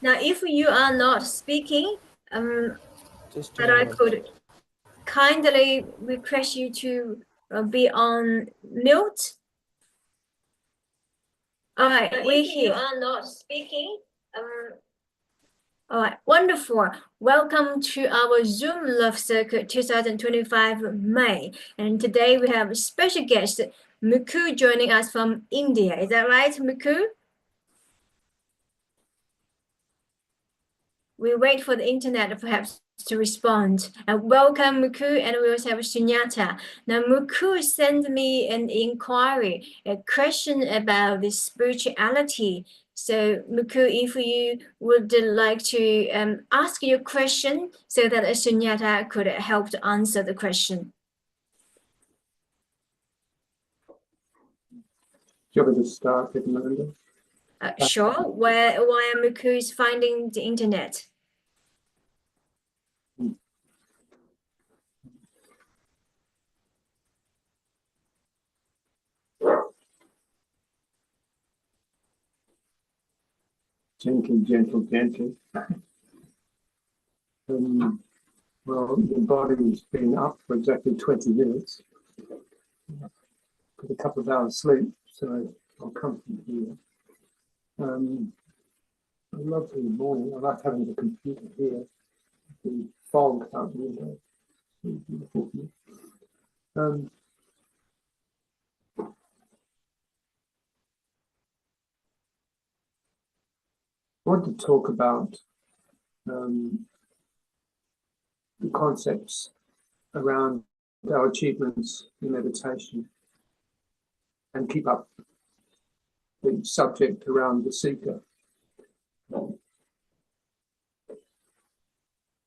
Now, if you are not speaking, but I could kindly request you to be on mute. All right, we're here. You are not speaking. All right, wonderful. Welcome to our Zoom Love Circuit 2025 May. And today we have a special guest, Muku, joining us from India. Is that right, Muku? We wait for the internet perhaps to respond. And welcome, Muku, and we also have Sunyata. Now, Muku sent me an inquiry, a question about the spirituality. So, Muku, if you would like to ask your question so that Sunyata could help to answer the question. Do you want me to start, Ekomananda? Sure. Where Muku is finding the internet. Gentle. Well, the body's been up for exactly 20 minutes. Got a couple of hours sleep, so I'll come from here. A lovely morning. I like having the computer here. The fog out the window. Beautiful. I want to talk about the concepts around our achievements in meditation and keep up the subject around the seeker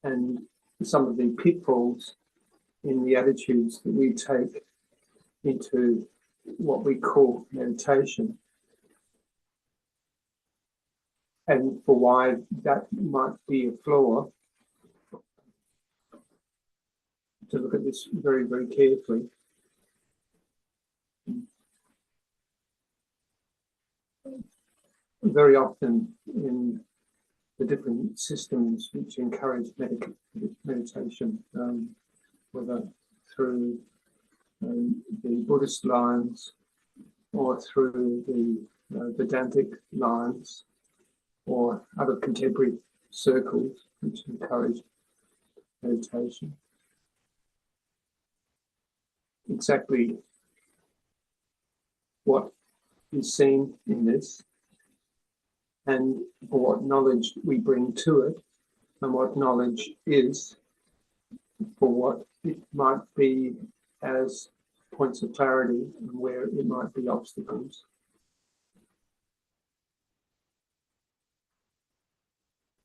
and some of the pitfalls in the attitudes that we take into what we call meditation, and for why that might be a flaw. To look at this very, very carefully. Very often in the different systems which encourage meditation, whether through the Buddhist lines or through the Vedantic lines or other contemporary circles which encourage meditation. Exactly what is seen in this and what knowledge we bring to it and what knowledge is for what it might be as points of clarity and where it might be obstacles.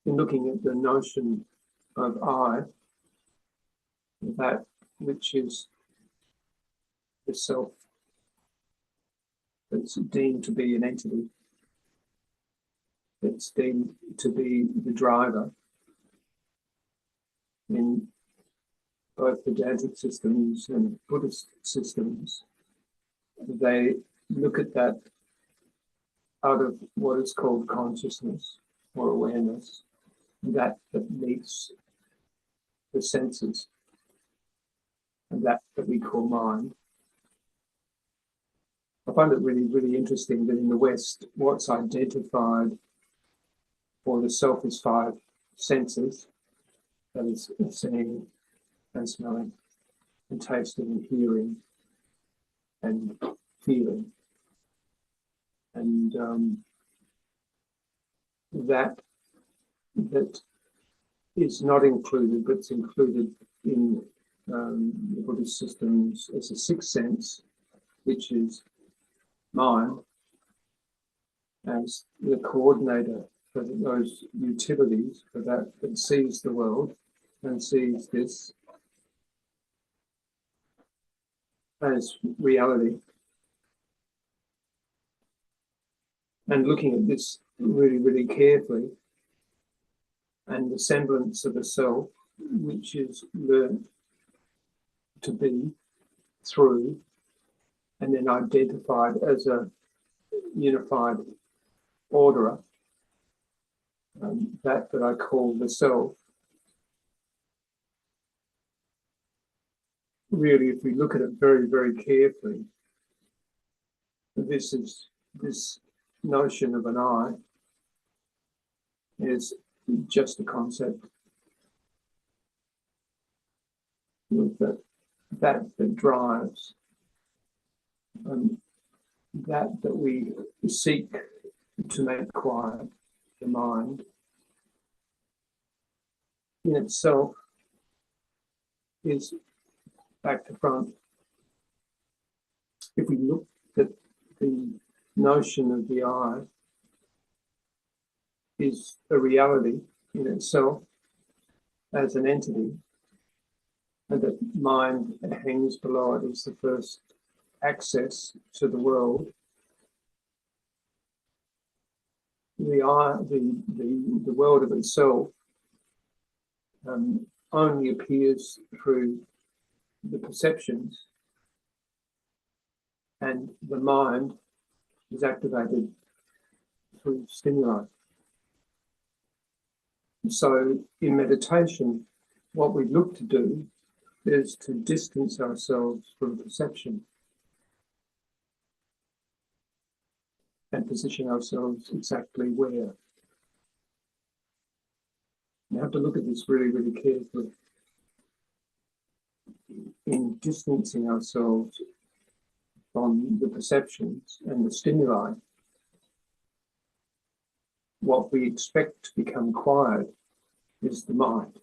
In looking at the notion of I, that which is the self that's deemed to be an entity, that's deemed to be the driver in both Vedantic systems and Buddhist systems, they look at that out of what is called consciousness or awareness, that meets the senses, and that we call mind. I find it really, really interesting that in the West, what's identified for the self is 5 senses, that is seeing and smelling and tasting and hearing and feeling. And that is not included, but it's included in the Buddhist systems as a 6th sense, which is mind, as the coordinator for those utilities, for that sees the world and sees this as reality. And looking at this really, really carefully, and the semblance of a self, which is learned to be through and then identified as a unified orderer, that I call the self, really, if we look at it very, very carefully, this notion of an I is just a concept that drives that we seek to make quiet. The mind in itself is back to front. If we look at the notion of the I is a reality in itself as an entity, and that mind hangs below it is the first access to the world. The I, the world of itself, only appears through the perceptions, and the mind is activated through stimuli. So in meditation, what we look to do is to distance ourselves from perception and position ourselves exactly where. You have to look at this really, really carefully. In distancing ourselves from the perceptions and the stimuli, what we expect to become quiet is the mind.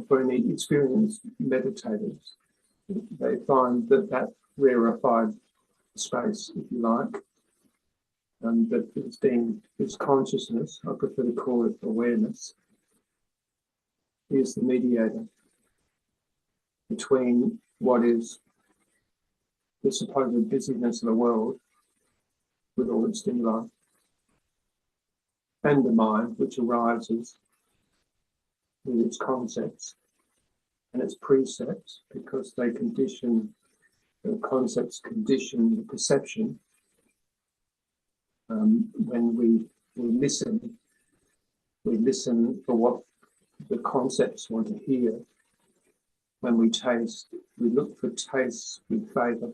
For any experienced meditators, they find that rarefied space, if you like, that is deemed as consciousness, I prefer to call it awareness, is the mediator between what is the supposed busyness of the world with all its stimuli and the mind, which arises with its concepts and its precepts, because they condition, the concepts condition the perception. When we listen for what the concepts want to hear. When we taste, we look for tastes with favour.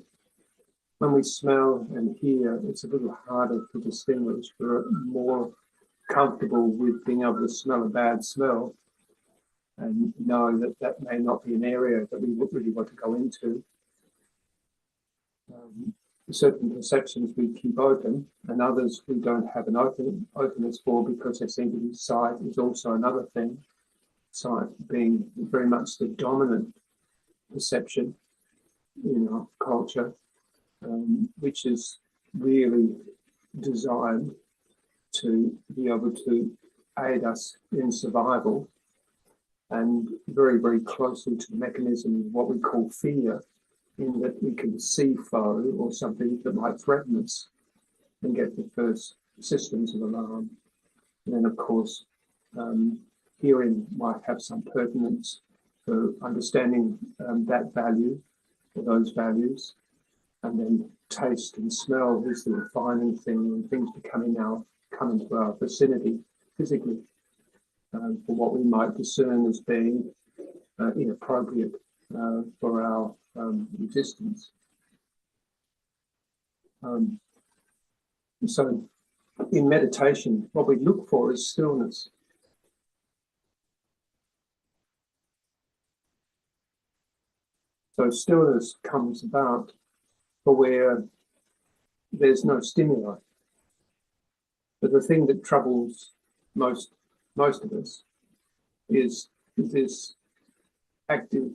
When we smell and hear, it's a little harder to distinguish. We're more comfortable with being able to smell a bad smell and know that may not be an area that we really want to go into. Certain perceptions we keep open, and others we don't have an openness for because they seem to be sight is also another thing. Sight being very much the dominant perception in our culture, which is really designed to be able to aid us in survival, and very, very closely to the mechanism of what we call fear, in that we can see foe or something that might threaten us and get the first systems of alarm. And then, of course, hearing might have some pertinence for understanding that value or those values. And then taste and smell is the refining thing, and things come into our vicinity physically for what we might discern as being inappropriate for our existence. So in meditation, what we look for is stillness. So stillness comes about for where there's no stimuli. But the thing that troubles most of us is this active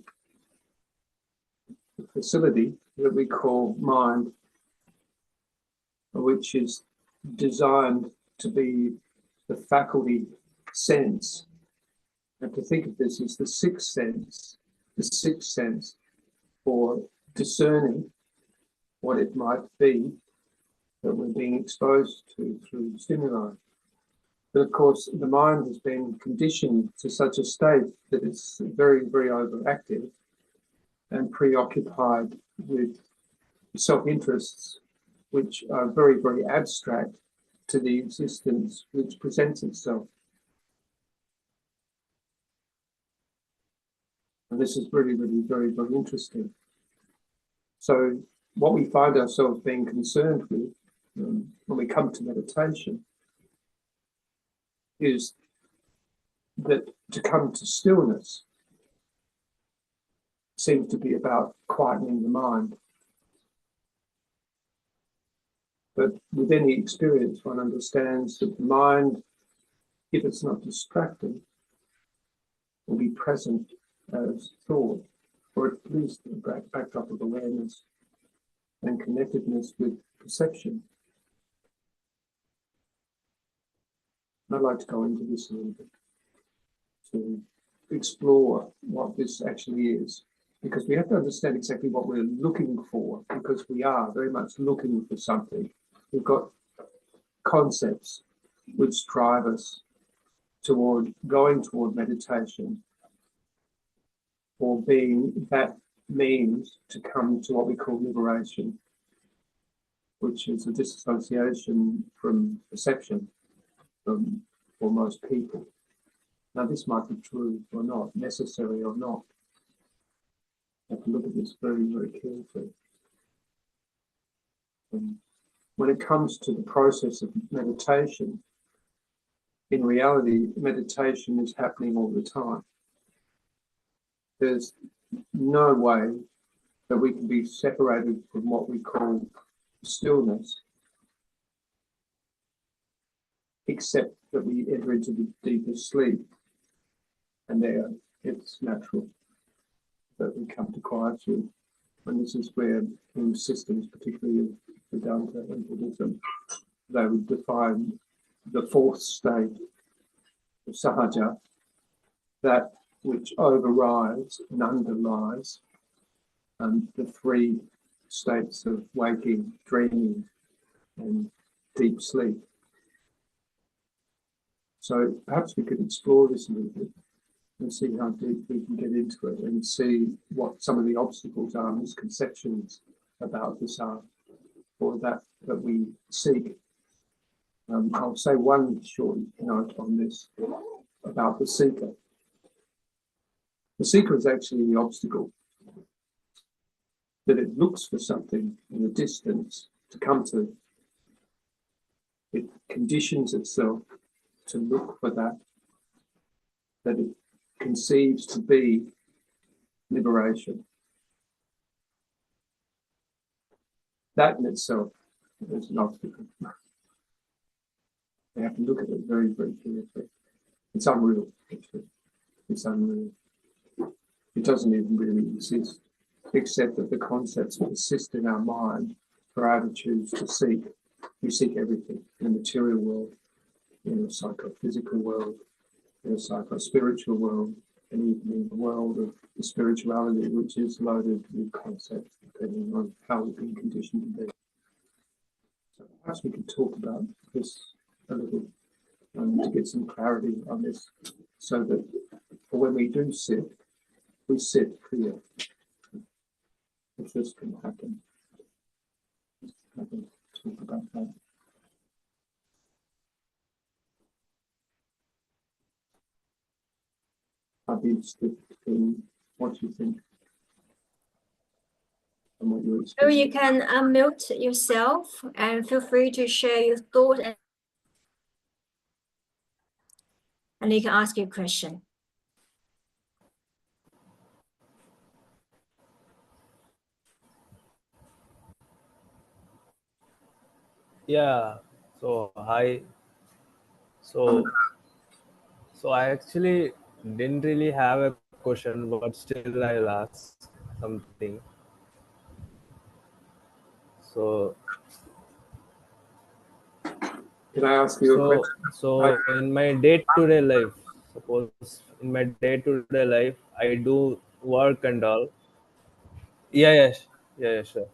facility that we call mind, which is designed to be the faculty sense. And to think of this as the sixth sense for discerning what it might be that we're being exposed to through stimuli. But of course, the mind has been conditioned to such a state that it's very, very overactive and preoccupied with self-interests which are very, very abstract to the existence which presents itself. And this is really, really very, very interesting. So what we find ourselves being concerned with when we come to meditation is that to come to stillness seems to be about quietening the mind. But with any experience, one understands that the mind, if it's not distracted, will be present as thought, or at least a backdrop of awareness and connectedness with perception. I'd like to go into this a little bit to explore what this actually is, because we have to understand exactly what we're looking for, because we are very much looking for something. We've got concepts which drive us toward going toward meditation, or being that means to come to what we call liberation, which is a disassociation from perception for most people. Now, this might be true or not, necessary or not. You have to look at this very, very carefully. When it comes to the process of meditation, in reality, meditation is happening all the time. There's no way that we can be separated from what we call stillness, except that we enter into the deeper sleep. And there, it's natural that we come to quietude. And this is where in systems, particularly of Vedanta and Buddhism, they would define the fourth state of sahaja, that which overrides and underlies the three states of waking, dreaming, and deep sleep. So perhaps we could explore this a little bit and see how deep we can get into it, and see what some of the obstacles are, misconceptions about this are, or that we seek. I'll say one short note on this about the seeker. The seeker is actually the obstacle, that it looks for something in the distance to come to. It conditions itself to look for that it conceives to be liberation. That in itself is an obstacle. We have to look at it very, very carefully. It's unreal, actually. It's unreal. It doesn't even really exist, except that the concepts persist in our mind for our attitudes to seek. We seek everything in the material world, in the psychophysical world, in the psycho-spiritual world, and even in the world of the spirituality, which is loaded with concepts depending on how we've been conditioned to be. So perhaps we could talk about this a little to get some clarity on this, so that for when we do sit, we sit clear. If this can happen, I can talk about that. I'd be interested in what you think and what you expect. So you can unmute yourself and feel free to share your thought, and you can ask your question. Yeah, so hi. So I actually didn't really have a question, but still I'll ask something. So Can I ask you a question? So in my day-to-day life, suppose in my day-to-day life, I do work and all. Yeah, sure.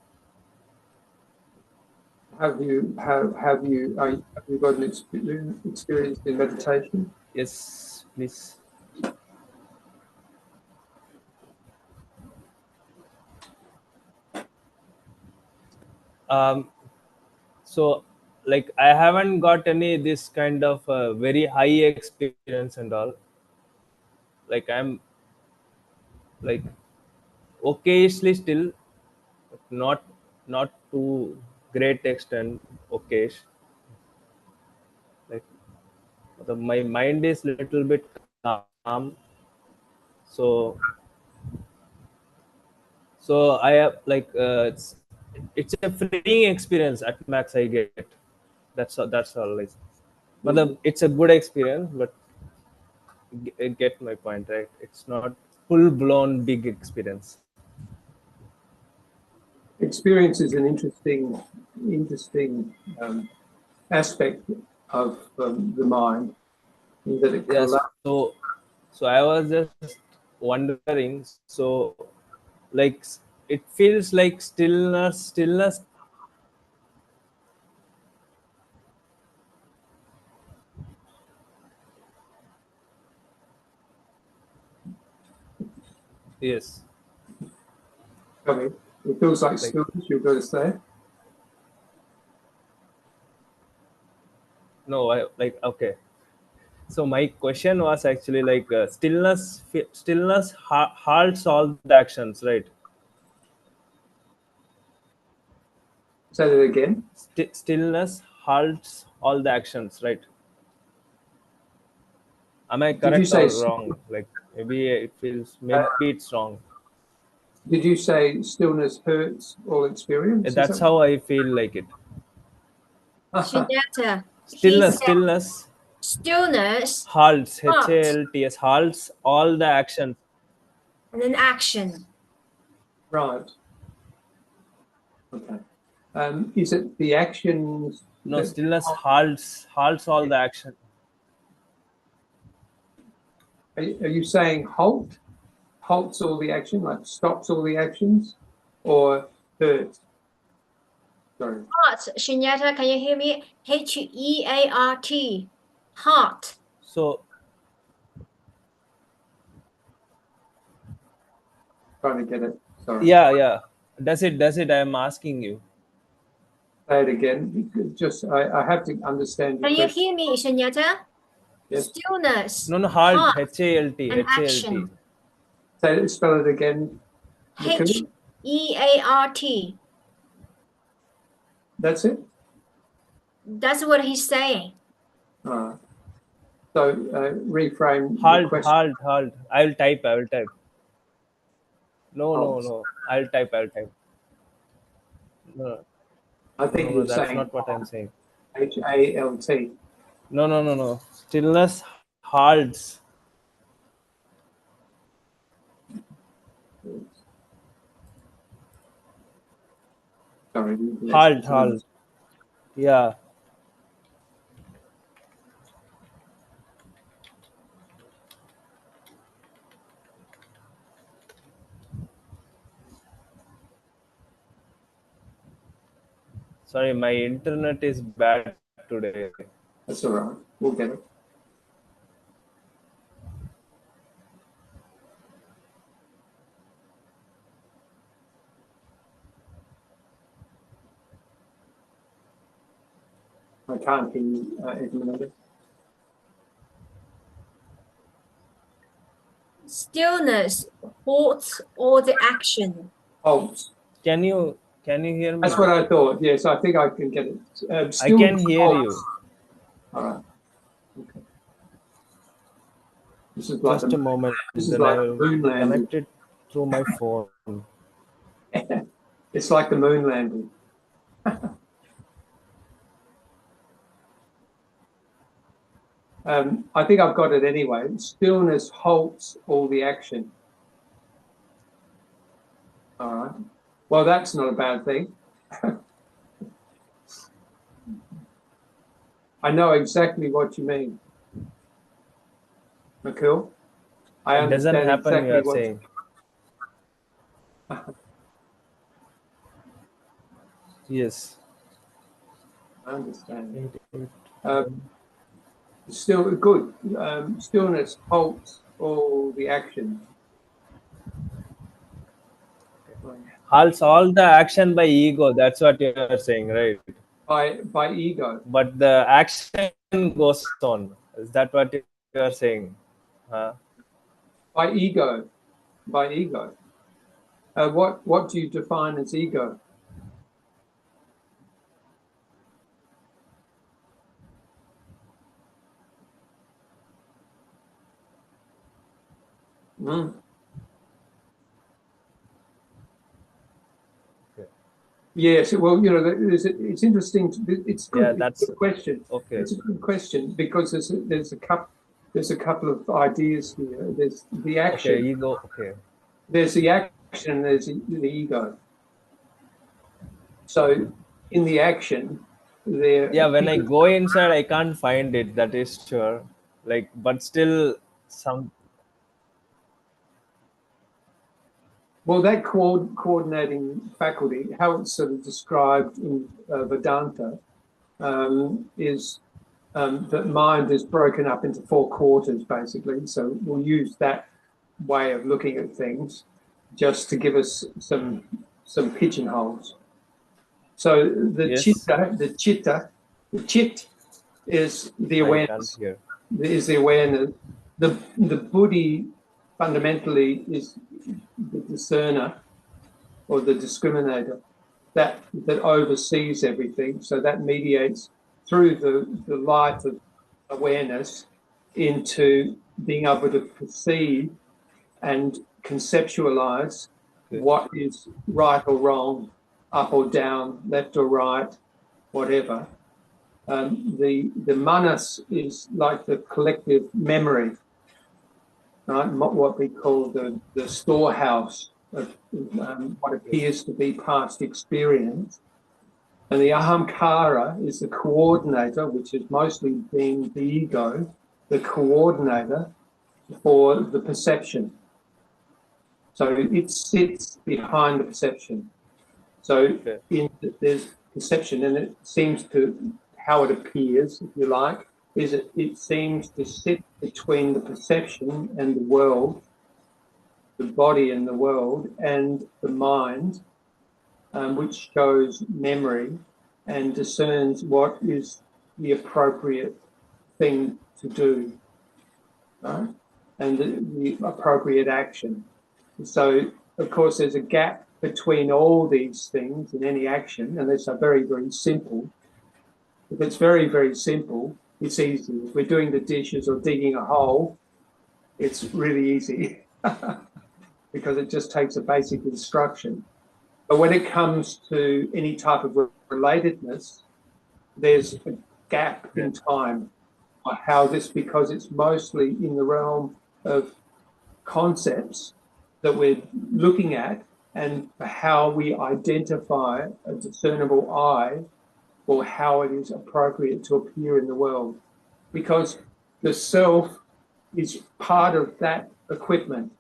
Have you got an experience in meditation? Yes, please. So like I haven't got any this kind of very high experience and all. Like I'm like occasionally still, but not to great extent. Okay, like my mind is little bit calm. So so I have like it's a freeing experience at max I get. That's all like, but it's a good experience, but get my point, right? It's not full blown big experience. Experience is an interesting aspect of the mind, in that it Yeah, collapses. so I was just wondering, so like it feels like stillness. Yes, Okay. It feels like like stillness, you've got to say. no, I like okay. So my question was actually like stillness halts all the actions, right? Say that again. Stillness halts all the actions, right? Am I Did you correct say or wrong? Like maybe it feels, maybe it's wrong. did you say stillness hurts all experience? Is That's that how I feel like it. Sunyata, he Stillness, said stillness stillness, halts, heart, HALTS, halts all the actions. and then action. right? Okay. Is it the actions No, that stillness halts all the action. are you saying halts all the action, like stops all the actions, or hurts? Sorry. Heart, Sunyata, can you hear me? Heart, heart. So Trying to get it. Sorry. yeah. Does it? I'm asking you. Say it again. Just I have to understand your Can you question. hear me, Sunyata? Yes. Stillness, No, halt. heart, HALT, and HALT. action. Spell it again. McKinnon? Heart. That's it. That's what he's saying. All right. So reframe the Halt, question. halt. I will type. No, Halts. I'll type. No, I think no, you're that's saying not what I'm saying. HALT. No. Stillness halts. Sorry. Halt. Yeah. Sorry, my internet is bad today. That's all right. We'll get it. I can't hear you, Ekomananda. Stillness halts all the action. Halts. Can you hear me? That's what I thought. Yes, I think I can get it. I can hear halts. you. All right. Okay. This is like Just a moment. this is Then like I the will moon landing. connect it through my phone. It's like the moon landing. I think I've got it anyway. Stillness halts all the action. All right. Well, that's not a bad thing. I know exactly what you mean. McCool? I It doesn't understand happen, you exactly are what saying. Yes. I understand. Um, Still good. Stillness halts all the action. halts all the action by ego. That's what you are saying, right? By ego. but the action goes on. Is that what you are saying? By ego. By ego. What do you define as ego? Mm. Yes, well, you know, it's interesting. It's good. Yeah, It's that's a good question. okay. It's a good question because there's a couple of ideas here. There's the action. Okay, ego. Okay. There's the action. And there's the ego. So in the action, there. Yeah, when I go inside, I can't find it. That is sure. Like, but still, some. Well, that coordinating faculty, how it's sort of described in Vedanta, is that mind is broken up into 4 quarters, basically. So we'll use that way of looking at things just to give us some pigeonholes. So the Yes. chit is the I can't awareness. hear. Is the awareness. The buddhi fundamentally is the discerner or the discriminator that oversees everything. So that mediates through the light of awareness into being able to perceive and conceptualize what is right or wrong, up or down, left or right, whatever. The manas is like the collective memory, right? What we call the storehouse of what appears to be past experience. And the ahamkara is the coordinator, which is mostly being the ego, the coordinator for the perception. So it sits behind the perception. So there's perception, and it seems to, how it appears, if you like, is it seems to sit between the perception and the world, the body and the world, and the mind, which shows memory and discerns what is the appropriate thing to do, right? And the appropriate action. So, of course, there's a gap between all these things in any action, and it's very, very simple. If it's very, very simple, it's easy. If we're doing the dishes or digging a hole, it's really easy because it just takes a basic instruction. But when it comes to any type of relatedness, there's a gap in time. How this, because it's mostly in the realm of concepts that we're looking at, and how we identify a discernible I, or how it is appropriate to appear in the world. Because the self is part of that equipment.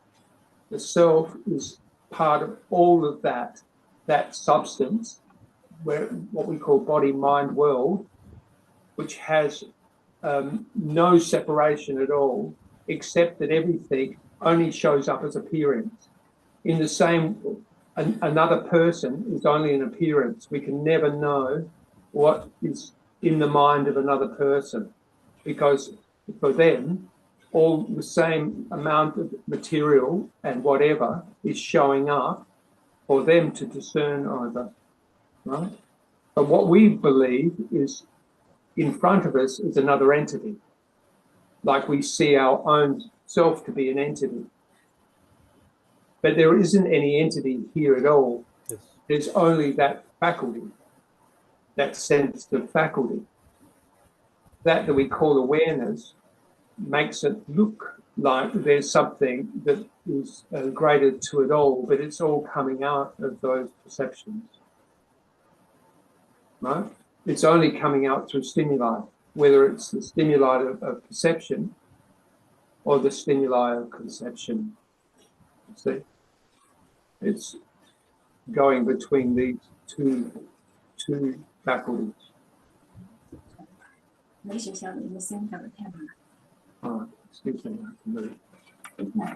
The self is part of all of that substance, where what we call body, mind, world, which has no separation at all, except that everything only shows up as appearance. In the same, another person is only an appearance. We can never know what is in the mind of another person, because for them, all the same amount of material and whatever is showing up for them to discern over, right? But what we believe is in front of us is another entity, like we see our own self to be an entity. But there isn't any entity here at all. Yes. There's only that faculty, that sensitive faculty. That we call awareness makes it look like there's something that is greater to it all, but it's all coming out of those perceptions, right? It's only coming out through stimuli, whether it's the stimuli of perception or the stimuli of conception. See, it's going between these two faculties. Oh, excuse me, I can move.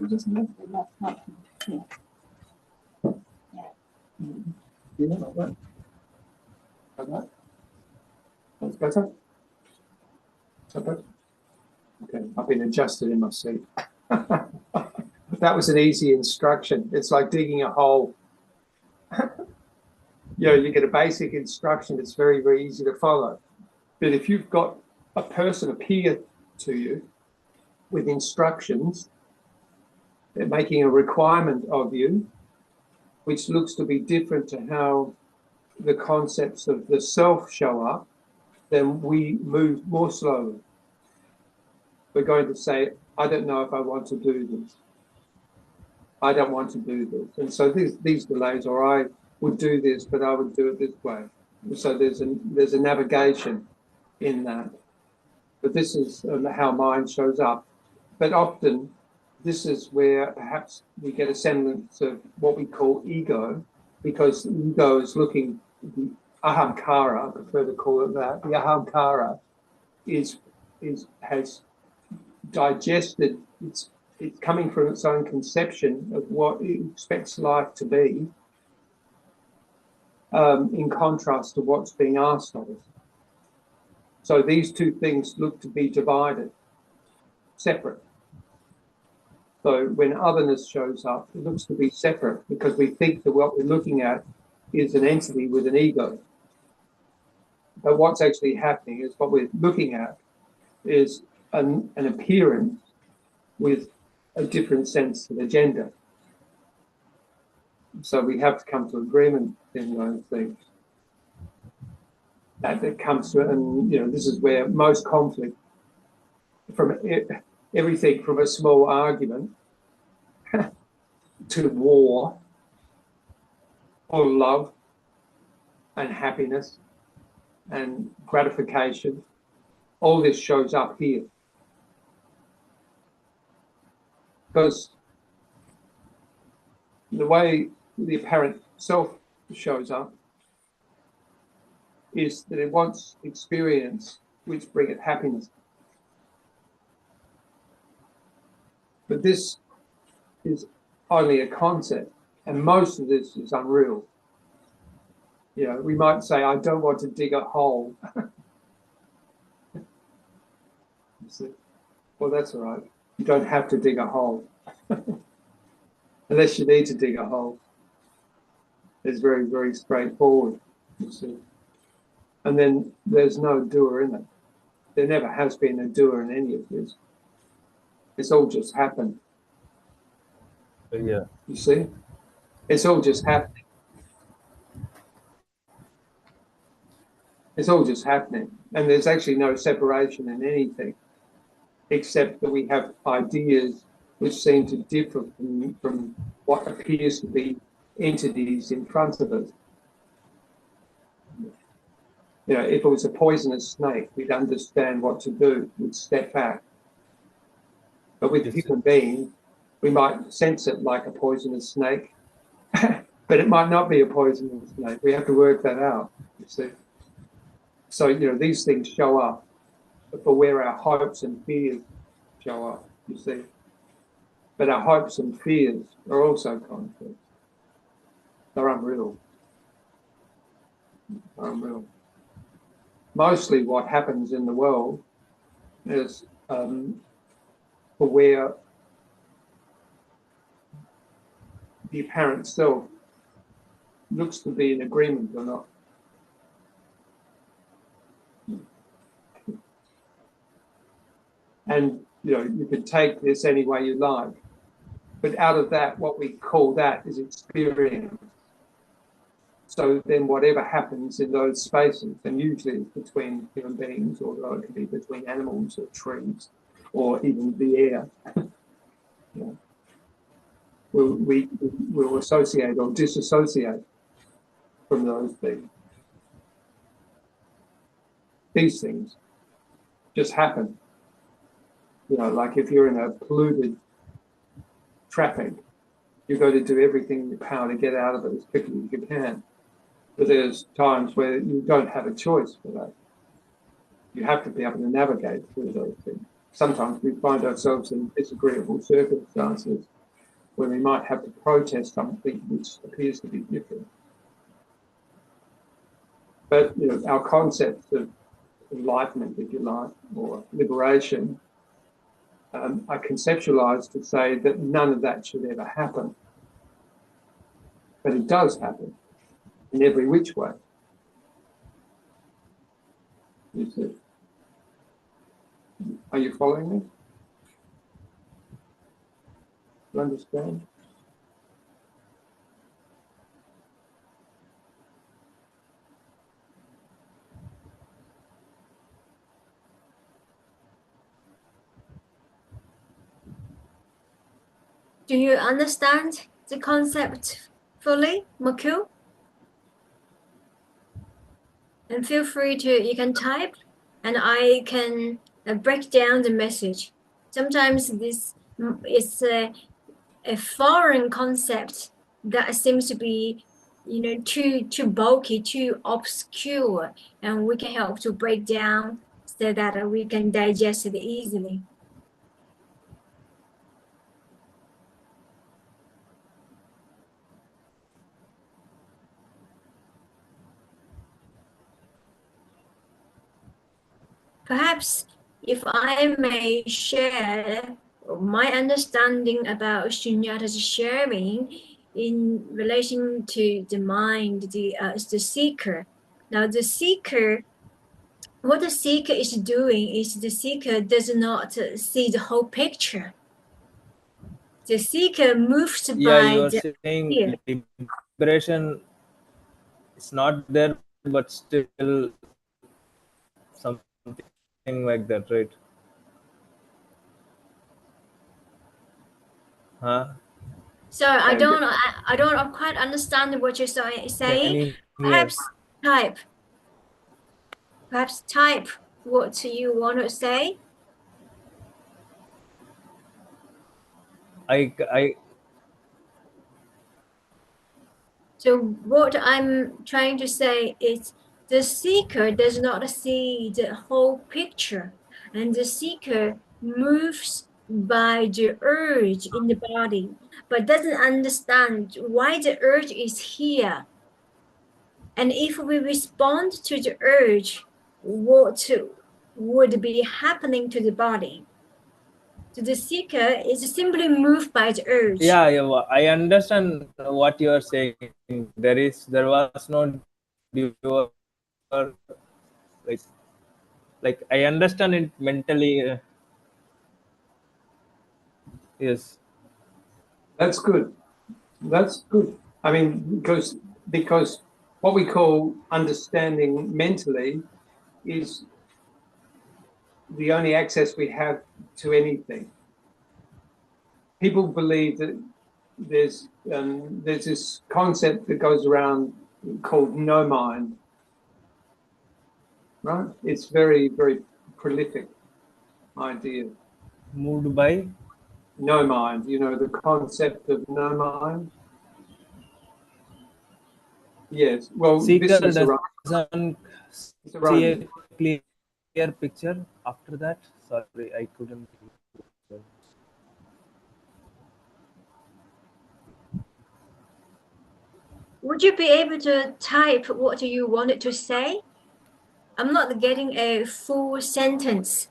You just move the left part. Yeah. You know what? Like that? That's better? Is that better? Okay, I've been adjusted in my seat. That was an easy instruction. It's like digging a hole. You get a basic instruction. It's very, very easy to follow. But if you've got a person appear to you with instructions, they're making a requirement of you, which looks to be different to how the concepts of the self show up, then we move more slowly. We're going to say, I don't know if I want to do this. I don't want to do this. And so these delays, or I would do this, but I would do it this way. So there's a navigation in that. But this is how mind shows up. But often, this is where perhaps we get a semblance of what we call ego, because the ego is looking, the ahamkara, I prefer to call it that, the ahamkara has digested, it's coming from its own conception of what it expects life to be, in contrast to what's being asked of us. So these two things look to be divided, separate. So when otherness shows up, it looks to be separate because we think that what we're looking at is an entity with an ego. But what's actually happening is what we're looking at is an appearance with a different sense of agenda. So we have to come to agreement in those things. That comes to, and this is where most conflict, from everything from a small argument to war or love and happiness and gratification, all this shows up here. Because the way the apparent self shows up is that it wants experience which bringeth happiness. But this is only a concept, and most of this is unreal. We might say, I don't want to dig a hole. Well, that's all right. You don't have to dig a hole. Unless you need to dig a hole. It's very, very straightforward, you see. And then there's no doer in it. There never has been a doer in any of this. It's all just happened. Yeah. You see? It's all just happening. It's all just happening. And there's actually no separation in anything, except that we have ideas which seem to differ from what appears to be entities in front of us. If it was a poisonous snake, we'd understand what to do. We'd step back. But with human beings, we might sense it like a poisonous snake, but it might not be a poisonous snake. We have to work that out, you see. So, these things show up for where our hopes and fears show up, you see. But our hopes and fears are also conflict. They're unreal. They're unreal. Mostly what happens in the world is for where the apparent self looks to be in agreement or not. And, you can take this any way you like. But out of that, what we call that is experience. So then whatever happens in those spaces, and usually it's between human beings, although it can be between animals or trees or even the air, we'll associate or disassociate from those things. These things just happen. Like if you're in a polluted traffic, you've got to do everything in your power to get out of it as quickly as you can. But there's times where you don't have a choice for that. You have to be able to navigate through those things. Sometimes we find ourselves in disagreeable circumstances where we might have to protest something which appears to be different. But our concepts of enlightenment, if you like, or liberation, are conceptualized to say that none of that should ever happen. But it does happen in every which way. You see? Are you following me? You understand? Do you understand the concept fully, Maku? And feel free to, you can type and I can break down the message. Sometimes this is a foreign concept that seems to be, too bulky, too obscure, and we can help to break down so that we can digest it easily. Perhaps if I may share my understanding about Sunyata's sharing in relation to the mind, the seeker. Now, the seeker, what the seeker is doing is the seeker does not see the whole picture. The seeker moves Yeah, by you are the saying fear. liberation is not there, but still something like that, right? Huh? So I don't quite understand what you're Can saying. you hear? Perhaps type what you want to say. I So what I'm trying to say is the seeker does not see the whole picture, and the seeker moves by the urge in the body, but doesn't understand why the urge is here. And if we respond to the urge, what would be happening to the body? So the seeker is simply moved by the urge. yeah, I understand what you are saying. There was no dual, like I understand it mentally. Yes. That's good. That's good. I mean, because what we call understanding mentally is the only access we have to anything. People believe that there's this concept that goes around called no mind, right? It's very, very prolific idea. Moved by No mind, the concept of no mind. Yes, well, seeker this is doesn't see a clear picture after that. Sorry, I couldn't. Would you be able to type what you wanted to say? I'm not getting a full sentence.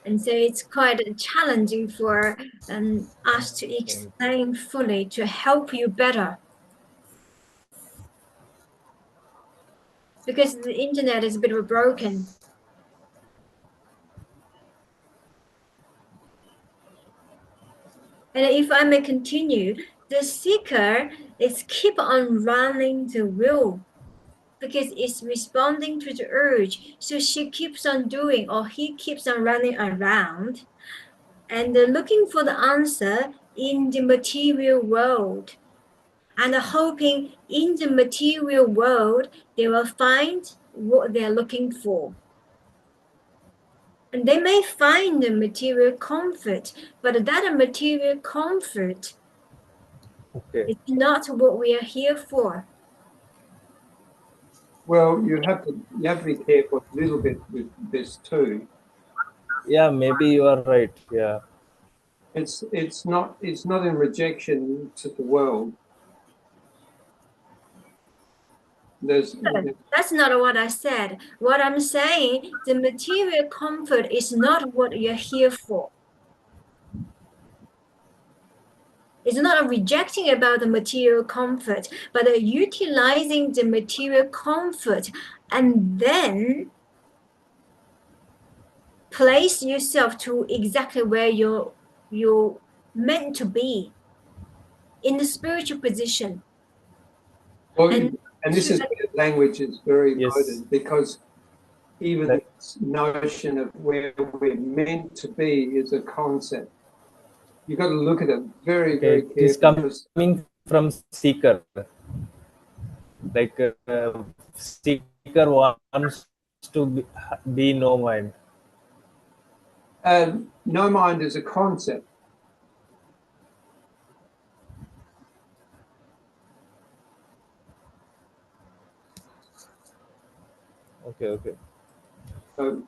And so it's quite challenging for us to explain fully to help you better. Because the internet is a bit broken. And if I may continue, the seeker is keep on running the wheel because it's responding to the urge. So she keeps on doing, or he keeps on running around and looking for the answer in the material world and hoping in the material world they will find what they're looking for. And they may find the material comfort, but that material comfort is not what we are here for. Well, you have to be careful a little bit with this too. Yeah, maybe you are right. Yeah. It's not in rejection to the world. That's not what I said. What I'm saying, the material comfort is not what you're here for. It's not a rejecting about the material comfort, but utilizing the material comfort and then place yourself to exactly where you're meant to be in the spiritual position. Well, And this is where language is very Yes. loaded, because even this notion of where we're meant to be is a concept. You've got to look at it very, very Okay, it is carefully. coming from seeker. Like seeker wants to be no mind. No mind is a concept. Okay. So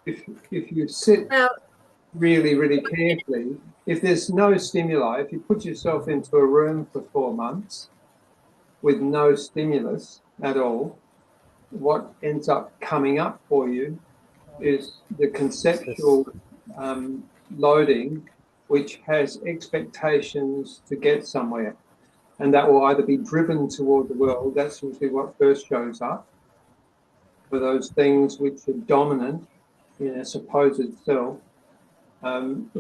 if you sit really, really carefully, if there's no stimuli, if you put yourself into a room for 4 months with no stimulus at all, what ends up coming up for you is the conceptual loading, which has expectations to get somewhere. And that will either be driven toward the world, that's usually what first shows up, for those things which are dominant in a supposed self,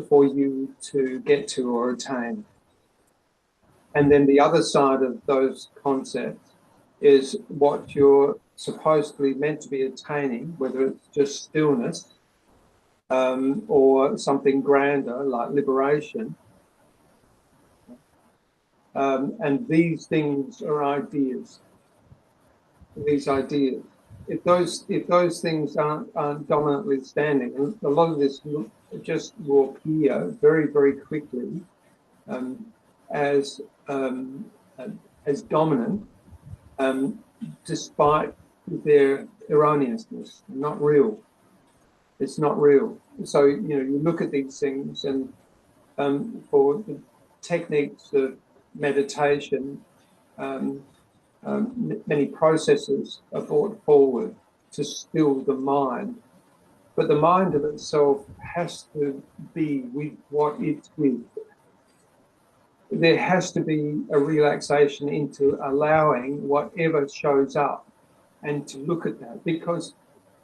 for you to get to or attain. And then the other side of those concepts is what you're supposedly meant to be attaining, whether it's just stillness or something grander like liberation. And these things are ideas. These ideas. If those things aren't dominantly standing, and a lot of this just will appear very, very quickly as dominant, despite their erroneousness, not real. It's not real. So you look at these things, and for the techniques of meditation, many processes are brought forward to still the mind, but the mind of itself has to be with what it's with. There has to be a relaxation into allowing whatever shows up and to look at that, because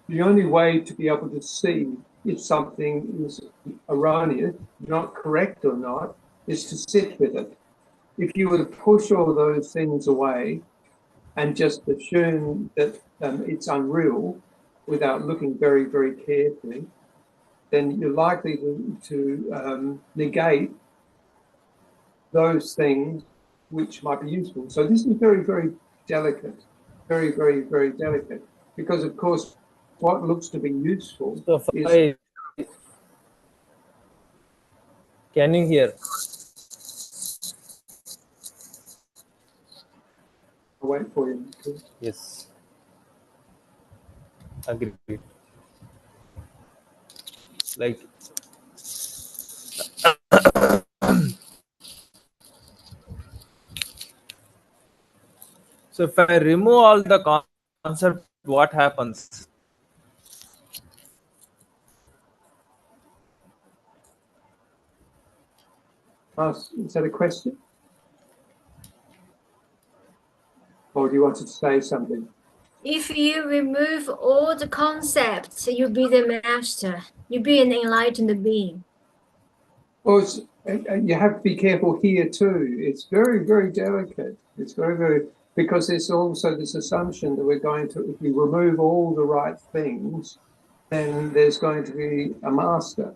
the only way to be able to see if something is erroneous, not correct or not, is to sit with it. If you were to push all those things away and just assume that it's unreal without looking very, very carefully, then you're likely to negate those things which might be useful. So this is very, very delicate, very, very, very delicate, because of course what looks to be useful So is... Can you hear? I'll wait for you. Yes. Agreed. Like so if I remove all the concept, what happens? Is that a question? Or do you want to say something? if you remove all the concepts, you'll be the master. You'll be an enlightened being. Well, you have to be careful here too. It's very, very delicate. It's very, very, because there's also this assumption that we're going to, if we remove all the right things, then there's going to be a master.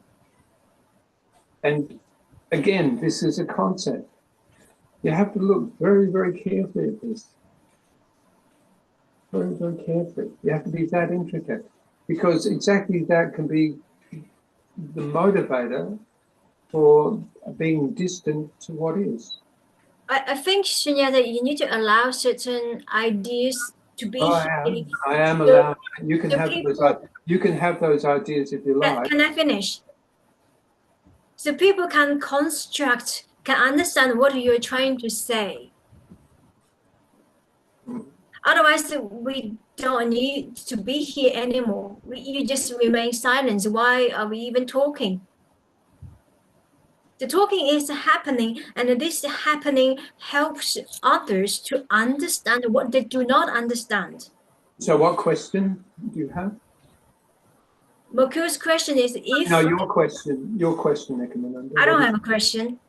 And again, this is a concept. You have to look very, very carefully at this. Very, very carefully. You have to be that intricate, because exactly that can be the motivator for being distant to what is. I think, Sunyata, you need to allow certain ideas to be. I am allowed. You can have those ideas if you like. Can I finish? So people can construct, can understand what you're trying to say. Otherwise, we don't need to be here anymore. You just remain silent. Why are we even talking? The talking is happening, and this happening helps others to understand what they do not understand. So what question do you have? Moku's question is if... No, your question, Ekomananda. I don't have a question.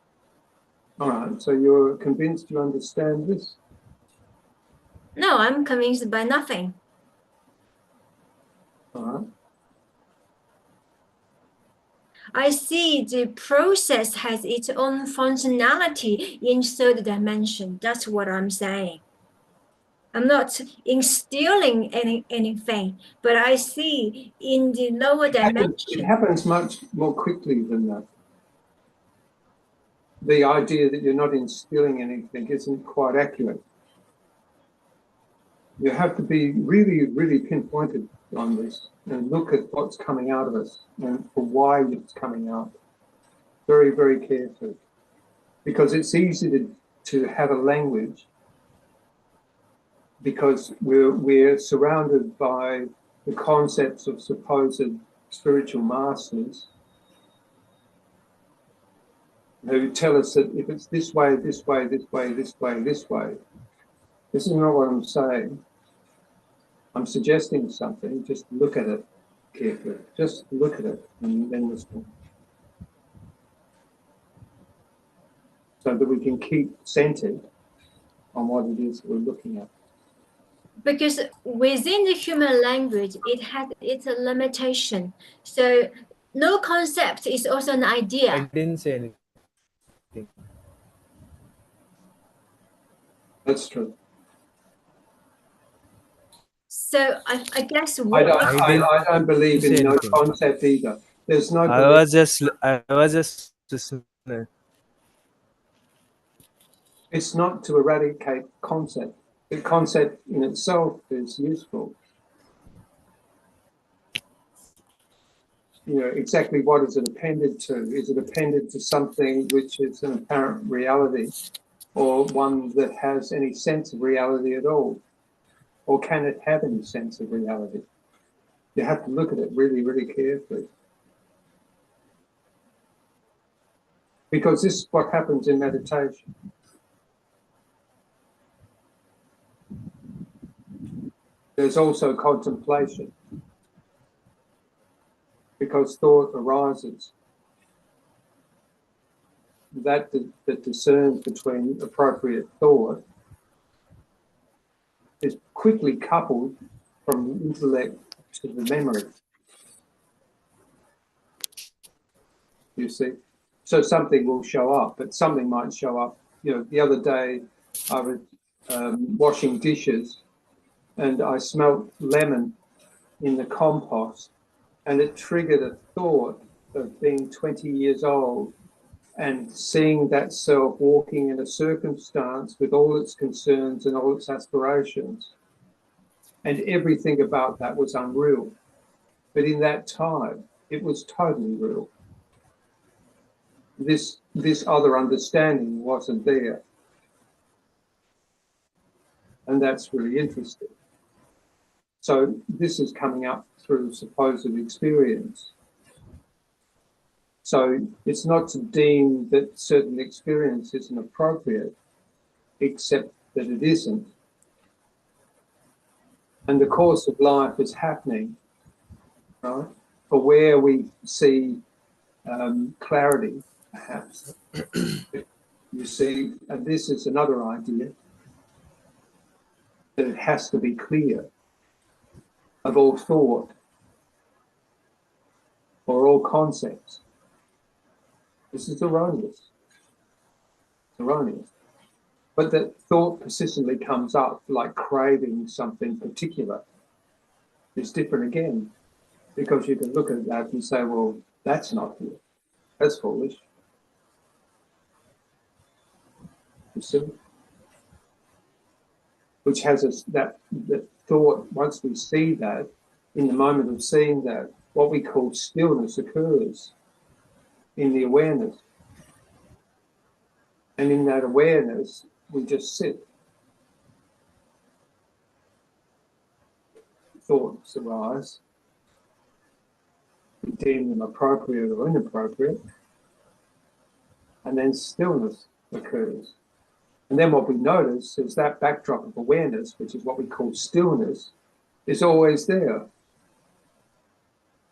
All right, so you're convinced you understand this? No, I'm convinced by nothing. All right. I see the process has its own functionality in third dimension. That's what I'm saying. I'm not instilling anything, but I see in the lower dimension. It happens much more quickly than that. The idea that you're not instilling anything isn't quite accurate. You have to be really, really pinpointed on this and look at what's coming out of us and for why it's coming out very, very carefully. Because it's easy to have a language because we're surrounded by the concepts of supposed spiritual masters who tell us that if it's this way, this way, this way, this way, this way, this is not what I'm saying. I'm suggesting something, just look at it carefully. Just look at it and then respond. So that we can keep centered on what it is we're looking at. Because within the human language, it has its limitation. So no concept is also an idea. I didn't say anything. That's true. So I guess I don't believe in no anything. concept either. There's no. I was just listening. It's not to eradicate concept. The concept in itself is useful. You know, exactly what is it appended to? Is it appended to something which is an apparent reality, or one that has any sense of reality at all? Or can it have any sense of reality? You have to look at it really, really carefully. Because this is what happens in meditation. There's also contemplation. Because thought arises. That discerns between appropriate thought is quickly coupled from the intellect to the memory. You see? So something will show up, but something might show up. You know, the other day I was washing dishes and I smelt lemon in the compost, and it triggered a thought of being 20 years old and seeing that self walking in a circumstance with all its concerns and all its aspirations. And everything about that was unreal. But in that time, it was totally real. This other understanding wasn't there. And that's really interesting. So this is coming up through supposed experience. So it's not to deem that certain experience isn't appropriate, except that it isn't. And the course of life is happening, right? For where we see clarity, perhaps. You see, and this is another idea, that it has to be clear of all thought or all concepts. This is erroneous. It's erroneous. But that thought persistently comes up, like craving something particular. It's different again, because you can look at that and say, well, that's not good. That's foolish. You see? Which has us that thought, once we see that, in the moment of seeing that, what we call stillness occurs in the awareness. And in that awareness, we just sit. thoughts arise. We deem them appropriate or inappropriate. And then stillness occurs. And then what we notice is that backdrop of awareness, which is what we call stillness, is always there.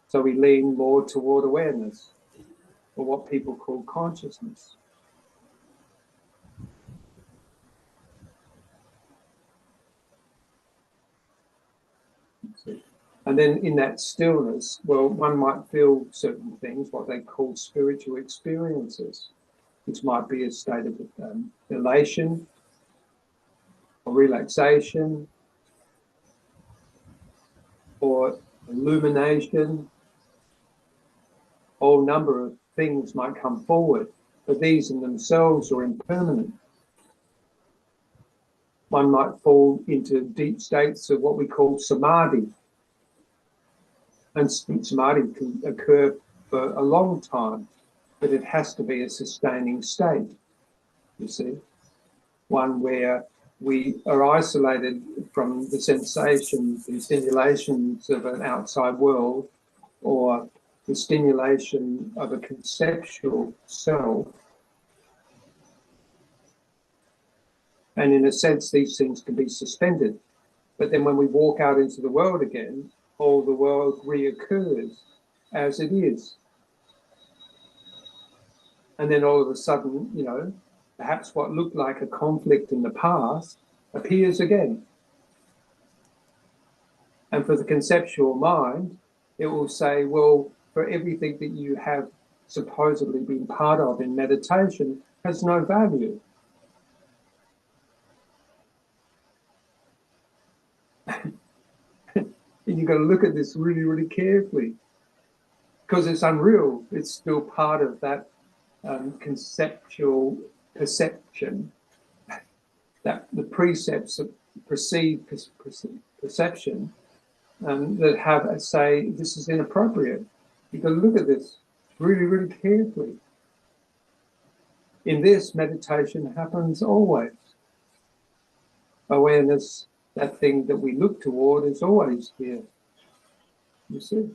So we lean more toward awareness, or what people call consciousness. And then in that stillness, well, one might feel certain things, what they call spiritual experiences, which might be a state of elation or relaxation or illumination. A whole number of things might come forward, but these in themselves are impermanent. One might fall into deep states of what we call samadhi. And samadhi can occur for a long time, but it has to be a sustaining state, you see. One where we are isolated from the sensations and stimulations of an outside world, or the stimulation of a conceptual self. And in a sense, these things can be suspended. But then when we walk out into the world again, all the world reoccurs as it is. And then all of a sudden, you know, perhaps what looked like a conflict in the past appears again. And for the conceptual mind, it will say, well, for everything that you have supposedly been part of in meditation has no value. And you've got to look at this really, really carefully, because it's unreal. It's still part of that conceptual perception, that the precepts of perceived perception that have say this is inappropriate. You've got to look at this really, really carefully. In this, meditation happens always. Awareness, that thing that we look toward, is always here. You see?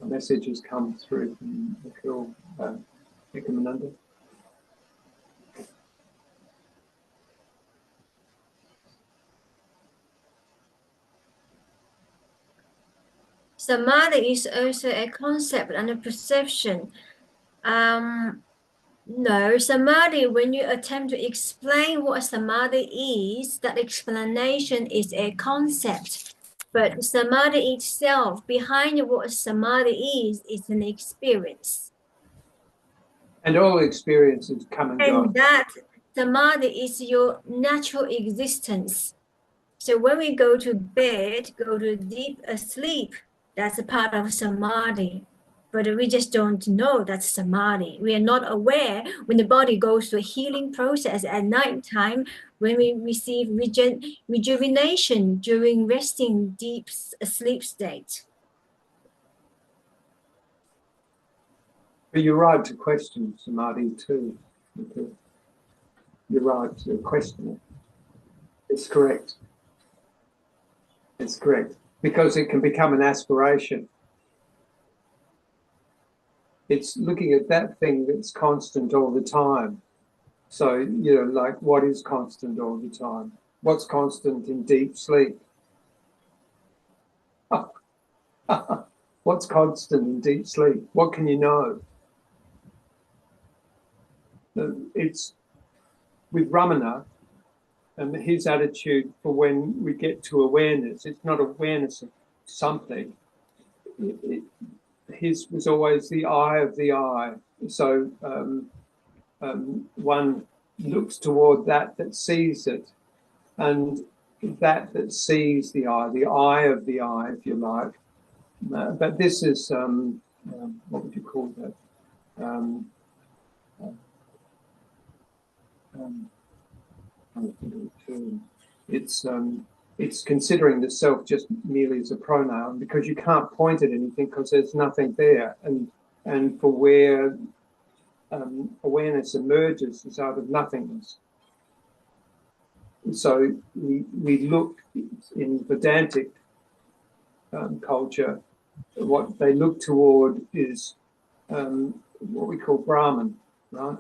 A message has come through from Ekomananda. Samadhi is also a concept and a perception. No, samadhi, when you attempt to explain what samadhi is, that explanation is a concept. But samadhi itself, behind what samadhi is an experience. And all experiences come and go. And that samadhi is your natural existence. So when we go to bed, go to deep asleep, that's a part of samadhi. But we just don't know that's samadhi. We are not aware when the body goes through a healing process at night time, when we receive rejuvenation during resting deep sleep state. But you're right to question samadhi too. You're right to question it. It's correct. It's correct. Because it can become an aspiration. It's looking at that thing that's constant all the time. So, you know, like, what is constant all the time? What's constant in deep sleep? What's constant in deep sleep? What can you know? It's with Ramana and his attitude for when we get to awareness. It's not awareness of something. His was always the eye of the eye. So one looks toward that sees it, and that sees the eye of the eye, if you like. But this is, what would you call that? It's it's considering the self just merely as a pronoun, because you can't point at anything because there's nothing there. And for where awareness emerges is out of nothingness. So we look in Vedantic culture, what they look toward is what we call Brahman, right?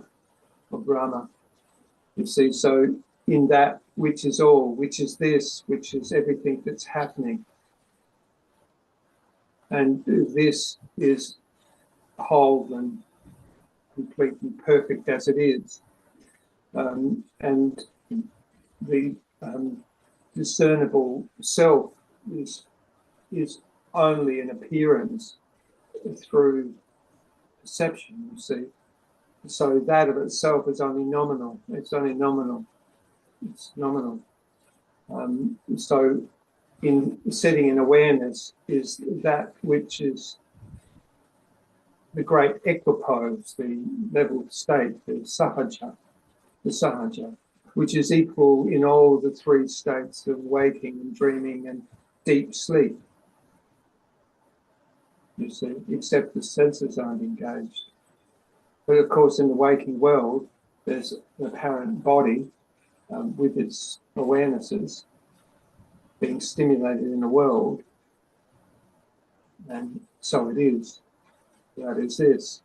Or Brahma. You see, so in that which is all, which is this, which is everything that's happening. And this is whole and complete and perfect as it is. And the discernible self is only an appearance through perception, you see. So that of itself is only nominal. It's only nominal. It's nominal. So in setting in awareness is that which is the great equipoise, the level state, the sahaja, which is equal in all the three states of waking and dreaming and deep sleep. You see, except the senses aren't engaged. But of course, in the waking world, there's an apparent body with its awarenesses being stimulated in the world, and so it is. That is this.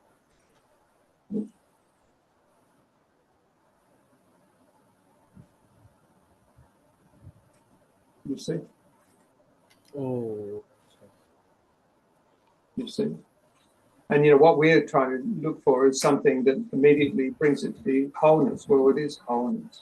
You see? Oh. You see? And you know what we're trying to look for is something that immediately brings it to the wholeness. Well, it is wholeness.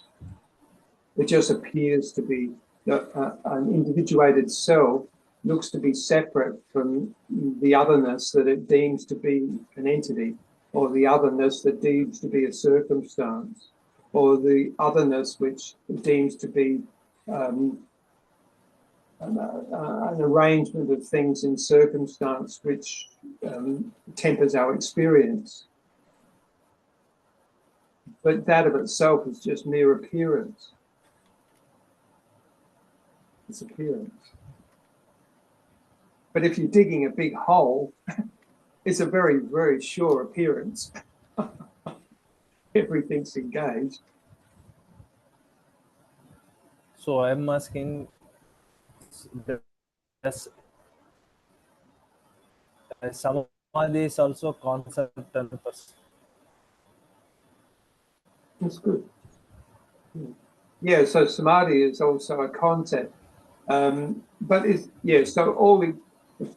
It just appears to be an individuated self looks to be separate from the otherness that it deems to be an entity, or the otherness that deems to be a circumstance, or the otherness which deems to be an arrangement of things in circumstance which tempers our experience. But that of itself is just mere appearance. It's appearance. But if you're digging a big hole, it's a very, very sure appearance. Everything's engaged. So I'm asking, does samadhi is also concept and person? That's good. Yeah, so samadhi is also a concept. But it's, yeah, so all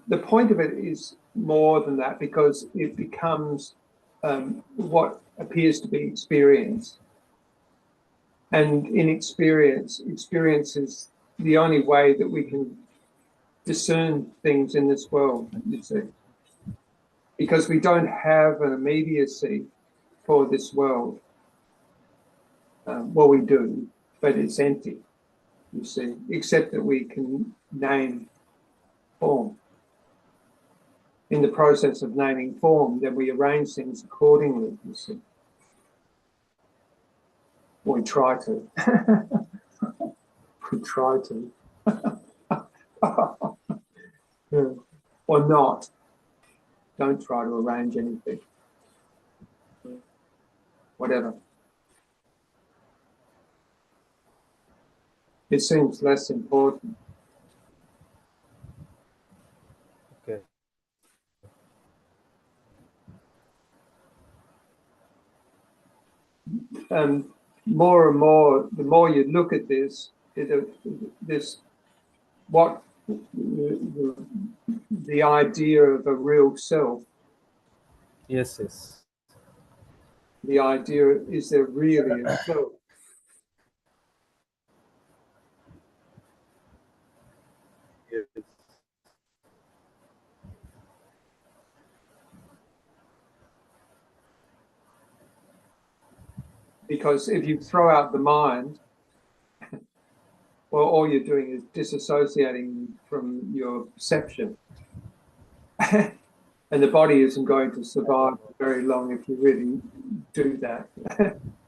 the point of it is more than that, because it becomes what appears to be experience. And in experience is the only way that we can discern things in this world, you see. Because we don't have an immediacy for this world. Well, we do, but it's empty, you see, except that we can name form. In the process of naming form, then we arrange things accordingly, you see. We try to. We try to. Yeah. Or not. Don't try to arrange anything. Whatever. It seems less important. Okay. More and more, the more you look at this, what the idea of a real self. Yes, yes. The idea, is there really a self? Yes. Because if you throw out the mind, well, all you're doing is disassociating from your perception. And the body isn't going to survive very long if you really do that,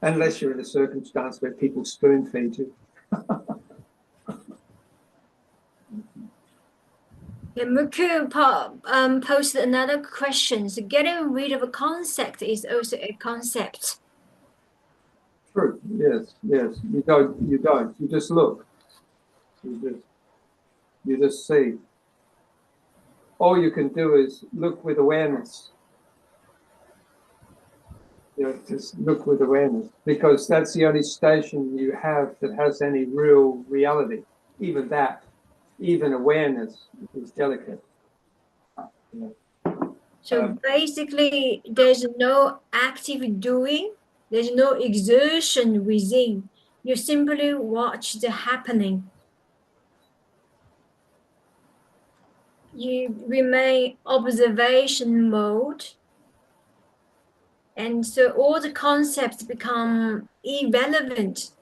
unless you're in a circumstance where people spoon feed you. Yeah, Muku posted another question. So getting rid of a concept is also a concept. True. Yes. Yes. You don't. You don't. You just look. You just see. All you can do is look with awareness. You know, just look with awareness, because that's the only station you have that has any real reality. Even that, even awareness is delicate. You know. So basically, there's no active doing, there's no exertion within. You simply watch the happening. You remain observation mode. And so all the concepts become irrelevant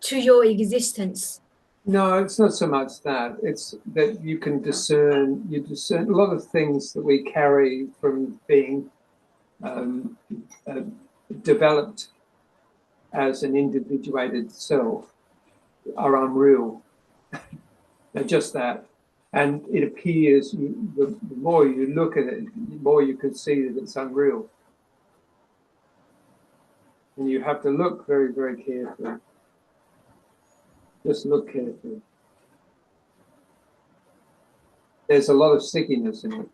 to your existence. No, it's not so much that. It's that you can discern. You discern a lot of things that we carry from being developed as an individuated self are unreal. They're just that. And it appears, the more you look at it, the more you can see that it's unreal. And you have to look very, very carefully. Just look carefully. There's a lot of stickiness in it.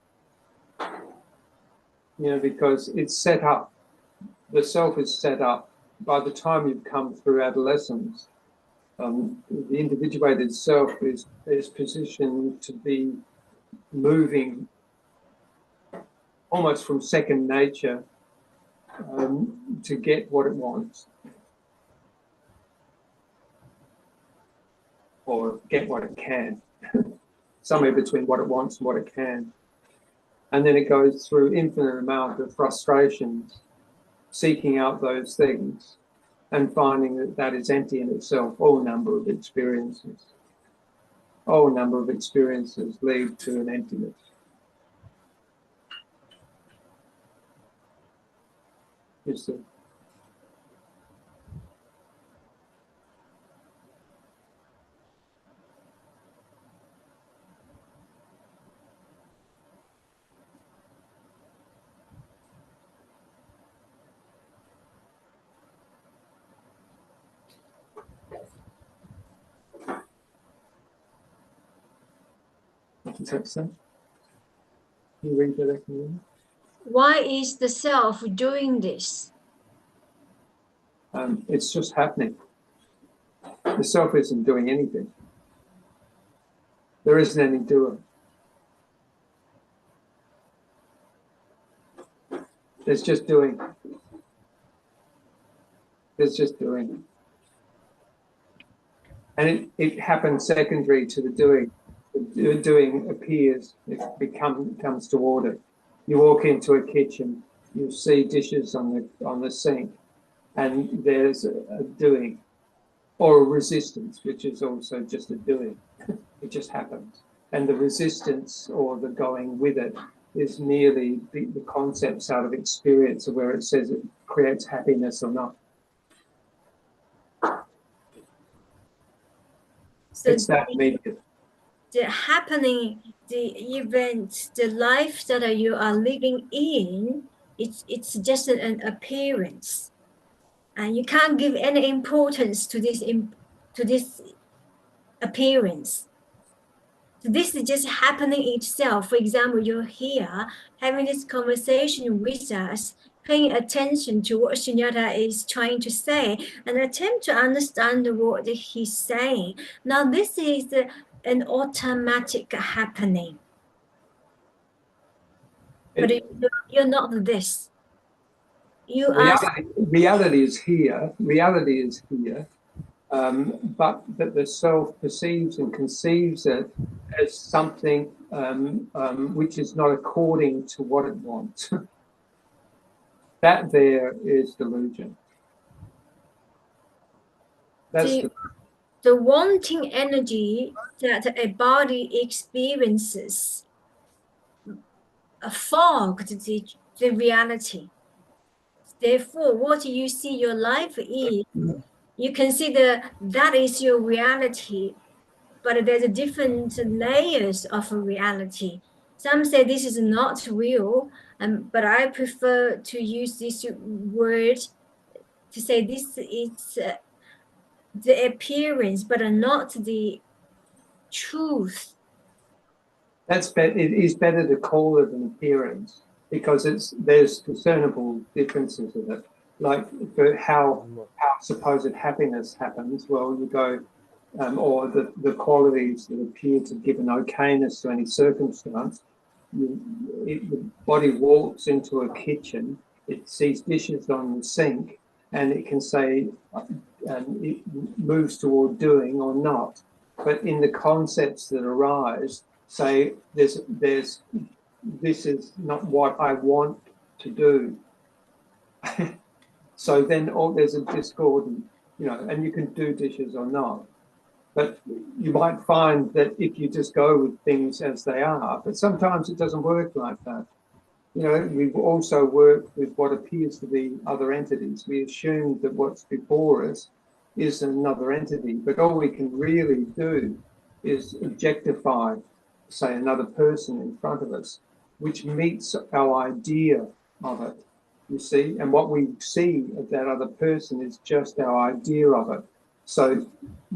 You know, because it's set up, the self is set up. By the time you've come through adolescence, the individuated self is positioned to be moving almost from second nature to get what it wants, or get what it can, somewhere between what it wants and what it can. And then it goes through infinite amount of frustrations, seeking out those things and finding that that is empty in itself. All number of experiences lead to an emptiness. You see. What does that say? Can you read that again? Why is the self doing this? It's just happening. The self isn't doing anything. There isn't any doer. There's just doing. There's just doing. And it happens secondary to the doing. The doing appears, it comes toward it. You walk into a kitchen, you see dishes on the sink, and there's a doing, or a resistance, which is also just a doing. It just happens. And the resistance, or the going with it, is merely the concepts out of experience of where it says it creates happiness or not. So it's that immediate. The happening, the event, the life that you are living in, it's just an appearance, and you can't give any importance to this appearance. So this is just happening itself. For example, you're here having this conversation with us, paying attention to what Sunyata is trying to say, and attempt to understand what he's saying. Now, this is an automatic happening. But you're not this. You reality is here. Reality is here. But that the self perceives and conceives it as something which is not according to what it wants. That there is delusion. That's the wanting energy that a body experiences fogged the reality. Therefore, what you see your life is, you consider that is your reality, but there's a different layers of reality. Some say this is not real, but I prefer to use this word to say this is the appearance, but not the truth. That's better. It is better to call it an appearance because there's discernible differences in it. Like for how supposed happiness happens. Well, you go, or the qualities that appear to give an okayness to any circumstance. The body walks into a kitchen, it sees dishes on the sink, and it can say it moves toward doing or not. But in the concepts that arise, say this is not what I want to do. So then there's a discordant, and you can do dishes or not. But you might find that if you just go with things as they are, but sometimes it doesn't work like that. We've also worked with what appears to be other entities. We assume that what's before us is another entity, but all we can really do is objectify, say, another person in front of us, which meets our idea of it, you see? And what we see of that other person is just our idea of it. So,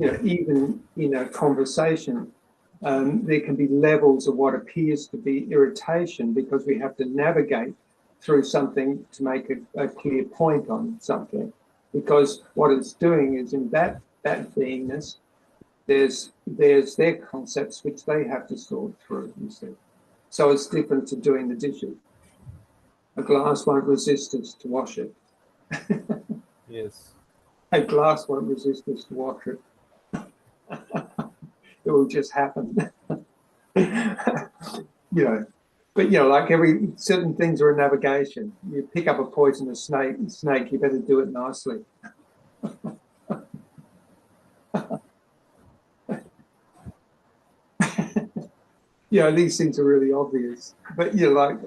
even in a conversation, there can be levels of what appears to be irritation because we have to navigate through something to make a clear point on something. Because what it's doing is in that beingness, there's their concepts which they have to sort through, you see. So it's different to doing the dishes. A glass won't resist us to wash it. Yes. A glass won't resist us to wash it. It will just happen. But like certain things are a navigation. You pick up a poisonous snake, you better do it nicely. These things are really obvious. But you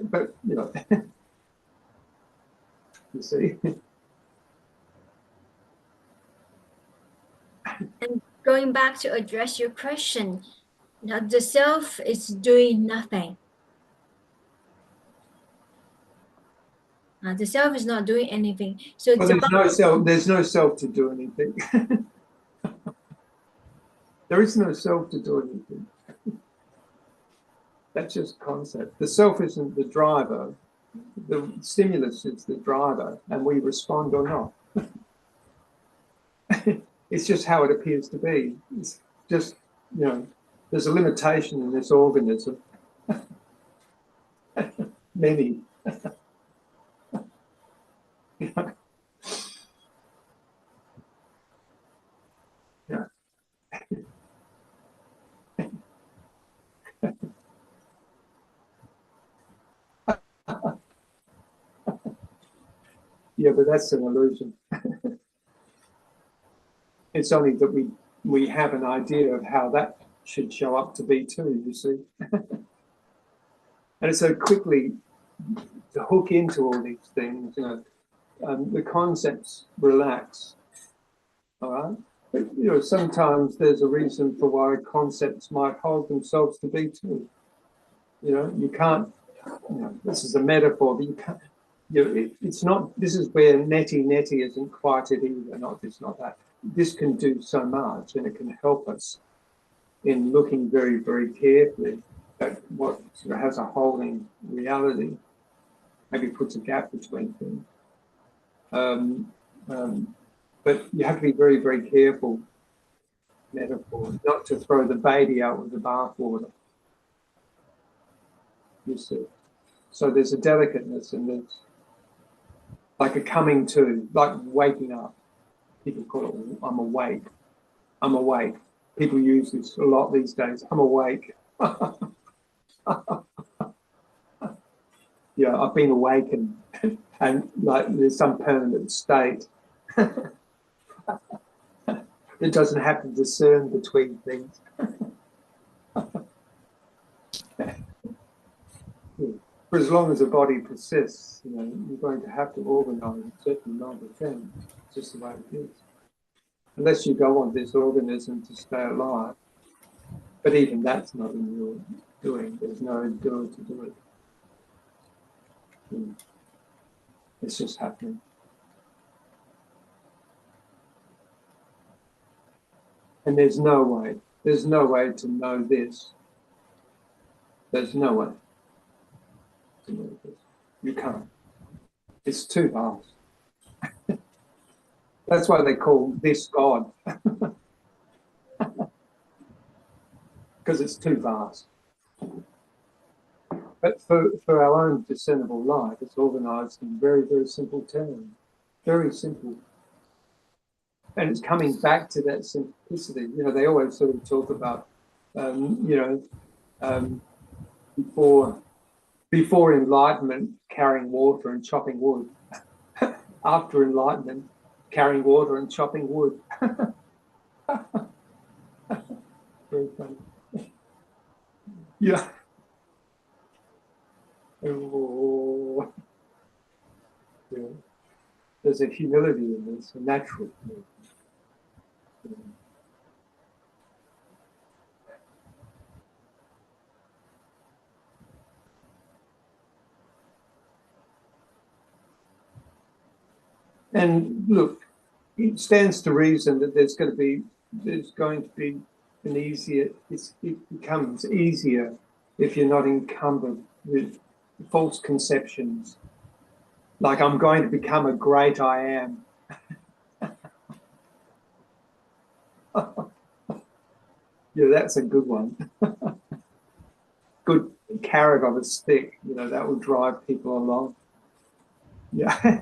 see. And going back to address your question, now the self is doing nothing. The self is not doing anything. So there's no self to do anything. There is no self to do anything. That's just concept. The self isn't the driver. The stimulus is the driver, and we respond or not. It's just how it appears to be. It's just, there's a limitation in this organism. Many. Yeah. Yeah, but that's an illusion. It's only that we have an idea of how that should show up to be too, you see. And so quickly to hook into all these things, the concepts relax, all right? But, sometimes there's a reason for why concepts might hold themselves to be too. You can't, this is a metaphor, but you can't, it's not, this is where neti isn't quite it either, not this, not that. This can do so much, and it can help us in looking very, very carefully at what sort of has a holding reality, maybe puts a gap between things. But you have to be very, very careful, metaphor, not to throw the baby out with the bathwater. You see. So there's a delicateness in this, like a coming to, like waking up. People call it, I'm awake. I'm awake. People use this a lot these days. I'm awake. Yeah, I've been awakened. And like there's some permanent state. It doesn't have to discern between things. For as long as the body persists, you're going to have to organise a certain number of things. It's just the way it is. Unless you go on this organism to stay alive, But even that's not in your doing. There's no doing to do it. It's just happening. And there's no way to know this. There's no way to know this. You can't. It's too vast. That's why they call this God. Because it's too vast. But for our own discernible life, it's organized in very, very simple terms. Very simple. And it's coming back to that simplicity. You know, they always sort of talk about, before enlightenment, carrying water and chopping wood. After enlightenment, carrying water and chopping wood. Very funny. Yeah. Oh. Yeah. There's a humility in this, a natural humility. And look, it stands to reason that there's going to be an easier. It becomes easier if you're not encumbered with false conceptions. Like, I'm going to become a great I am. Yeah, that's a good one. Good carrot on a stick, you know, that will drive people along. Yeah.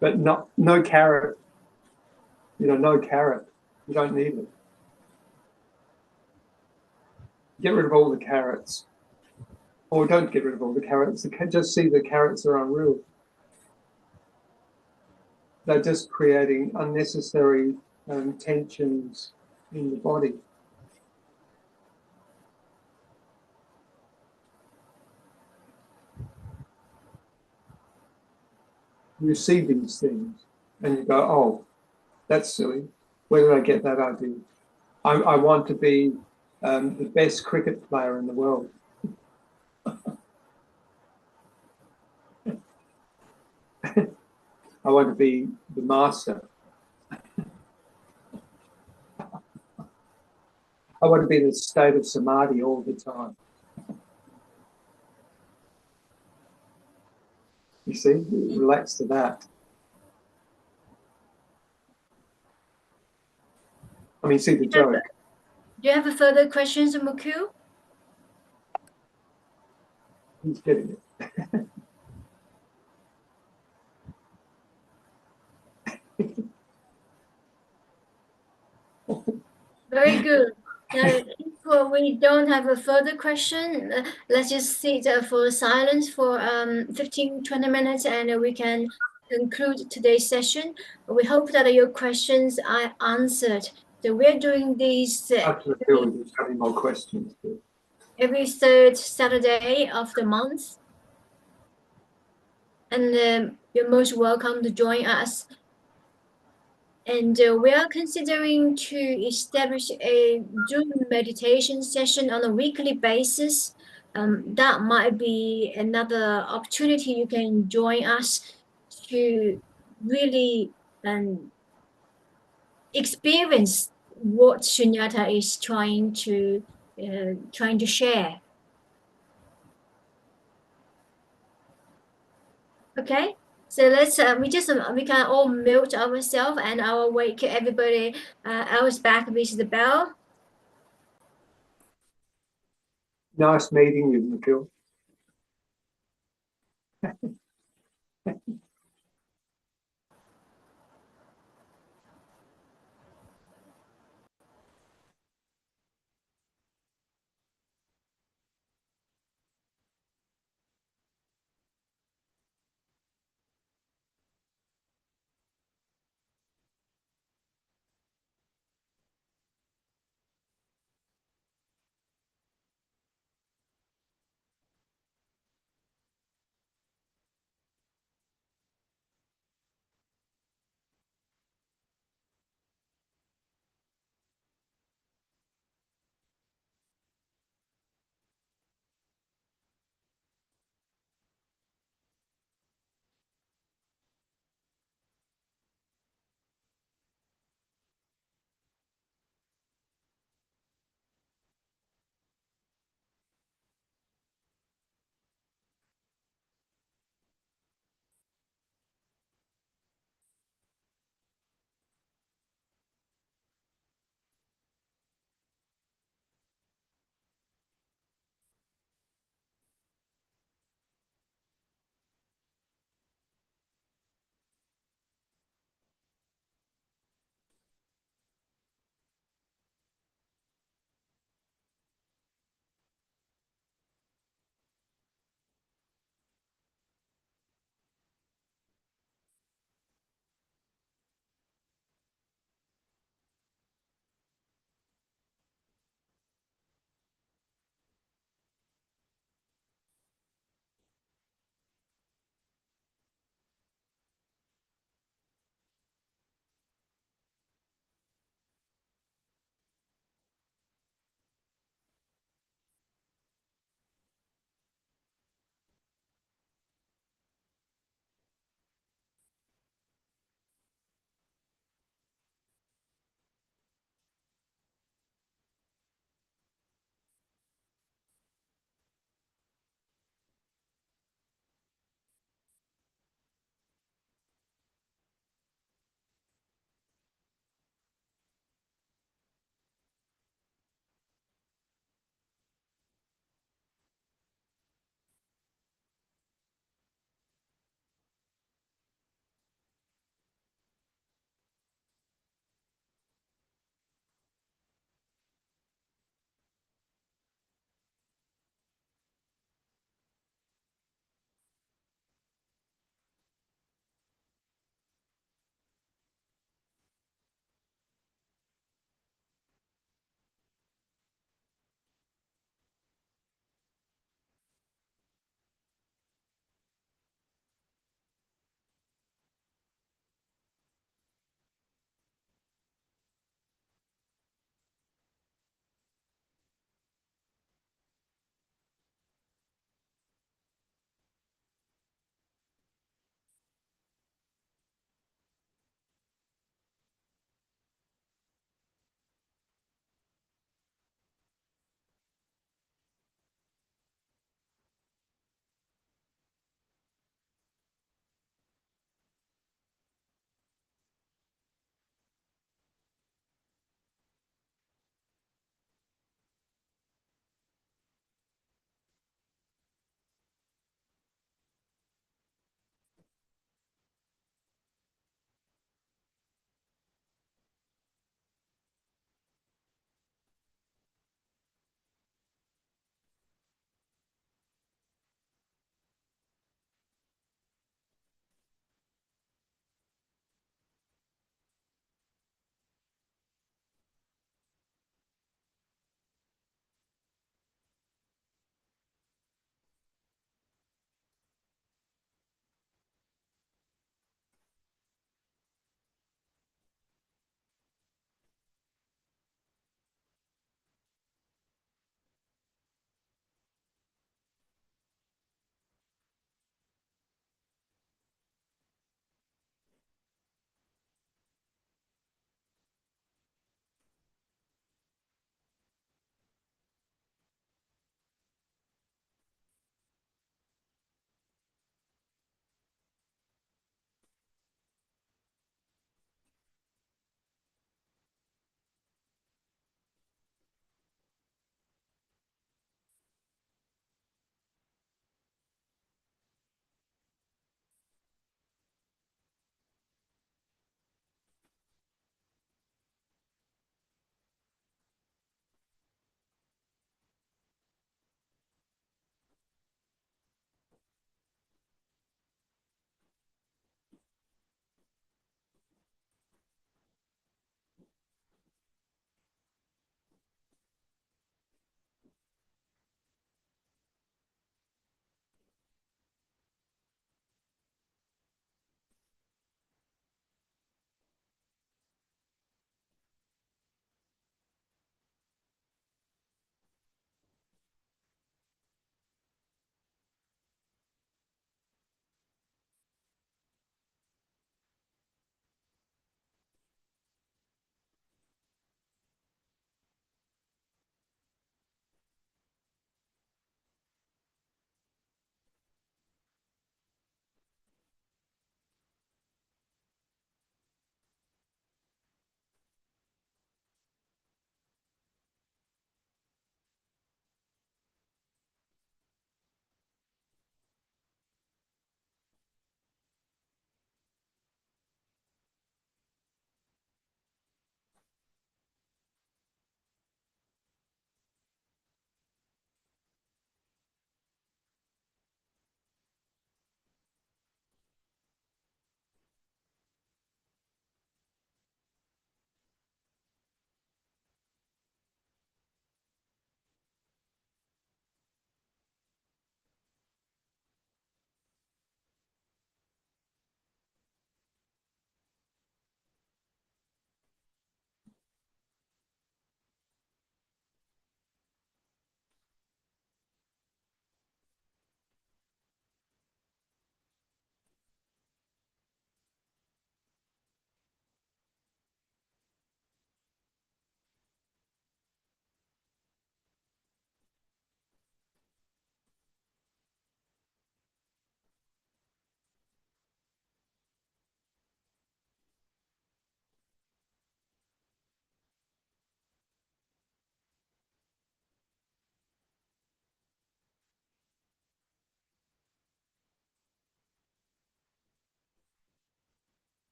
But no carrot. You know, no carrot. You don't need it. Get rid of all the carrots. Or don't get rid of all the carrots. Just see the carrots are unreal. They're just creating unnecessary tensions in the body. You see these things and you go, oh, that's silly. Where did I get that idea? I want to be the best cricket player in the world. I want to be the master. I want to be in a state of samadhi all the time. You see, relax to that. I mean, see the joke. Do you have further questions, Mukul? He's getting it. Very good. Now, if we don't have a further question, let's just sit for silence for 15-20 minutes and we can conclude today's session. We hope that your questions are answered. So we're doing these Absolutely, just having more questions. every third Saturday of the month. And you're most welcome to join us. And we are considering to establish a Zoom meditation session on a weekly basis. That might be another opportunity you can join us to really experience what Sunyata is trying to share. Okay. So let's we can all mute ourselves and I will wake everybody else back with the bell. Nice meeting you, Nikhil.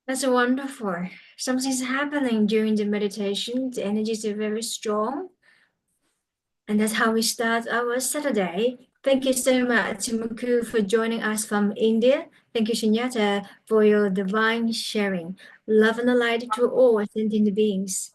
That's wonderful. Something's happening during the meditation. The energies are very strong. And that's how we start our Saturday. Thank you so much, Muku, for joining us from India. Thank you, Sunyata, for your divine sharing. Love and light to all sentient beings.